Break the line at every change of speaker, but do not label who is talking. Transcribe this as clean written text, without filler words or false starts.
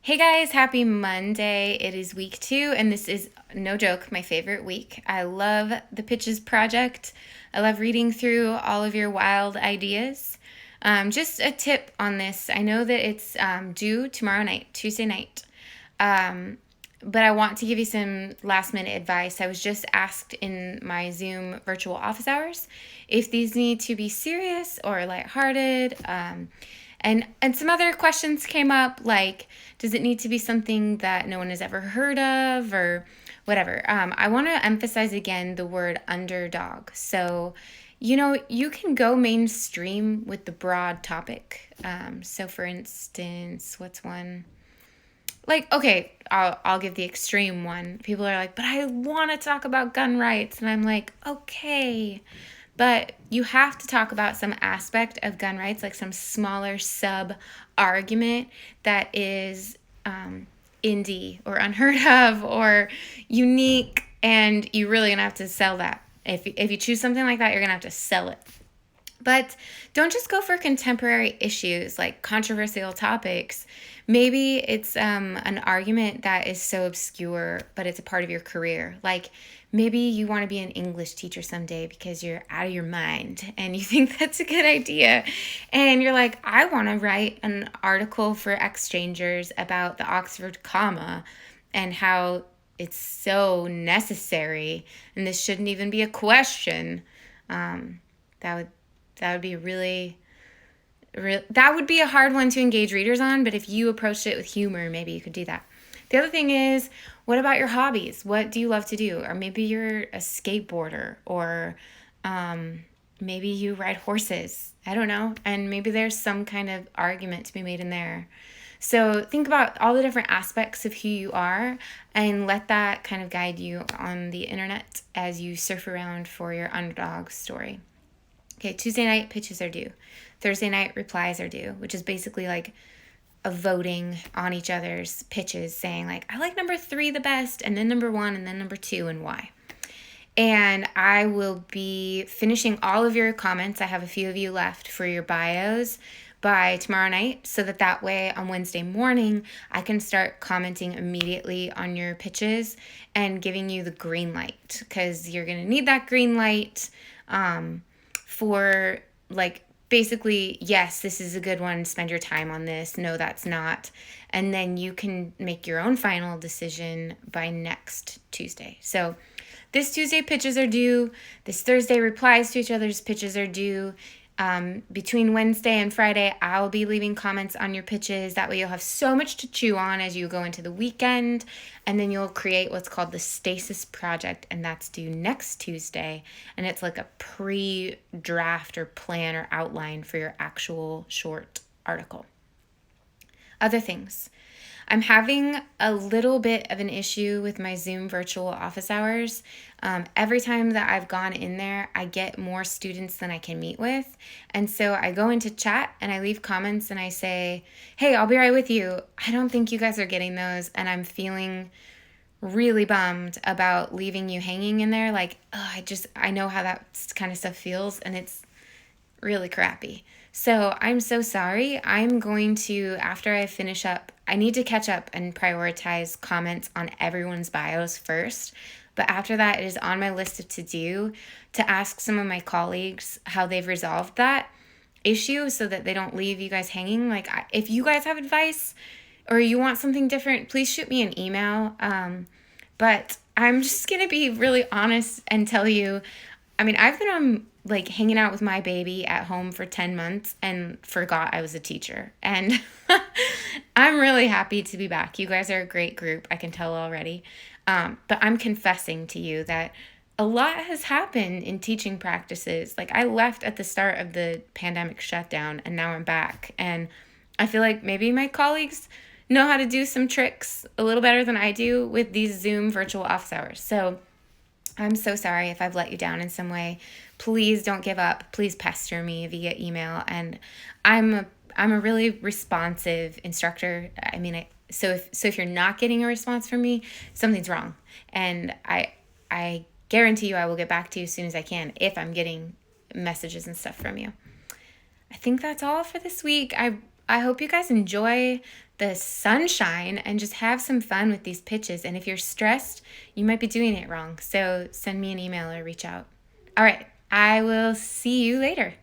Hey guys, happy Monday. It is week 2, and this is no joke, my favorite week. I love the Pitches Project. I love reading through all of your wild ideas. Just a tip on this, I know that it's due tomorrow night, Tuesday night. Um, but I want to give you some last minute advice. I was just asked in my Zoom virtual office hours if these need to be serious or lighthearted. And some other questions came up, like, does it need to be something that no one has ever heard of or whatever? I want to emphasize again the word underdog. So, you can go mainstream with the broad topic. So, for instance, what's one? Like, okay, I'll give the extreme one. People are like, but I want to talk about gun rights. And I'm like, okay. But you have to talk about some aspect of gun rights, like some smaller sub argument that is indie or unheard of or unique, and you're really gonna have to sell that. If you choose something like that, you're gonna have to sell it. But don't just go for contemporary issues like controversial topics. Maybe it's an argument that is so obscure, but it's a part of your career. Like maybe you want to be an English teacher someday because you're out of your mind and you think that's a good idea. And you're like, I want to write an article for Exchangers about the Oxford comma and how it's so necessary and this shouldn't even be a question. That would that would be that would be a hard one to engage readers on, but if you approached it with humor, maybe you could do that. The other thing is, what about your hobbies? What do you love to do? Or maybe you're a skateboarder, or maybe you ride horses. I don't know. And maybe there's some kind of argument to be made in there. So think about all the different aspects of who you are and let that kind of guide you on the internet as you surf around for your underdog story. Okay, Tuesday night pitches are due. Thursday night replies are due, which is basically like a voting on each other's pitches, saying like, I like number 3 the best, and then number 1, and then number 2, and why. And I will be finishing all of your comments. I have a few of you left for your bios by tomorrow night, so that way on Wednesday morning, I can start commenting immediately on your pitches and giving you the green light, because you're going to need that green light for like basically, yes, this is a good one, spend your time on this, no, that's not, and then you can make your own final decision by next Tuesday. So this Tuesday pitches are due, this Thursday replies to each other's pitches are due. Between Wednesday and Friday, I'll be leaving comments on your pitches. That way you'll have so much to chew on as you go into the weekend. And then you'll create what's called the Stasis Project, and that's due next Tuesday. And it's like a pre-draft or plan or outline for your actual short article. Other things. I'm having a little bit of an issue with my Zoom virtual office hours. Every time that I've gone in there, I get more students than I can meet with. And so I go into chat and I leave comments and I say, hey, I'll be right with you. I don't think you guys are getting those. And I'm feeling really bummed about leaving you hanging in there. Like, I know how that kind of stuff feels, and it's really crappy. So I'm so sorry. I'm going to, after I finish up, I need to catch up and prioritize comments on everyone's bios first. But after that, it is on my list of to-do to ask some of my colleagues how they've resolved that issue so that they don't leave you guys hanging. Like, if you guys have advice or you want something different, please shoot me an email. But I'm just going to be really honest and tell you, I've been on like hanging out with my baby at home for 10 months and forgot I was a teacher. And I'm really happy to be back. You guys are a great group. I can tell already. But I'm confessing to you that a lot has happened in teaching practices. Like I left at the start of the pandemic shutdown and now I'm back. And I feel like maybe my colleagues know how to do some tricks a little better than I do with these Zoom virtual office hours. So I'm so sorry if I've let you down in some way. Please don't give up. Please pester me via email. And I'm a really responsive instructor. So if you're not getting a response from me, something's wrong. And I guarantee you I will get back to you as soon as I can if I'm getting messages and stuff from you. I think that's all for this week. I hope you guys enjoy the sunshine and just have some fun with these pitches. And if you're stressed, you might be doing it wrong. So send me an email or reach out. All right, I will see you later.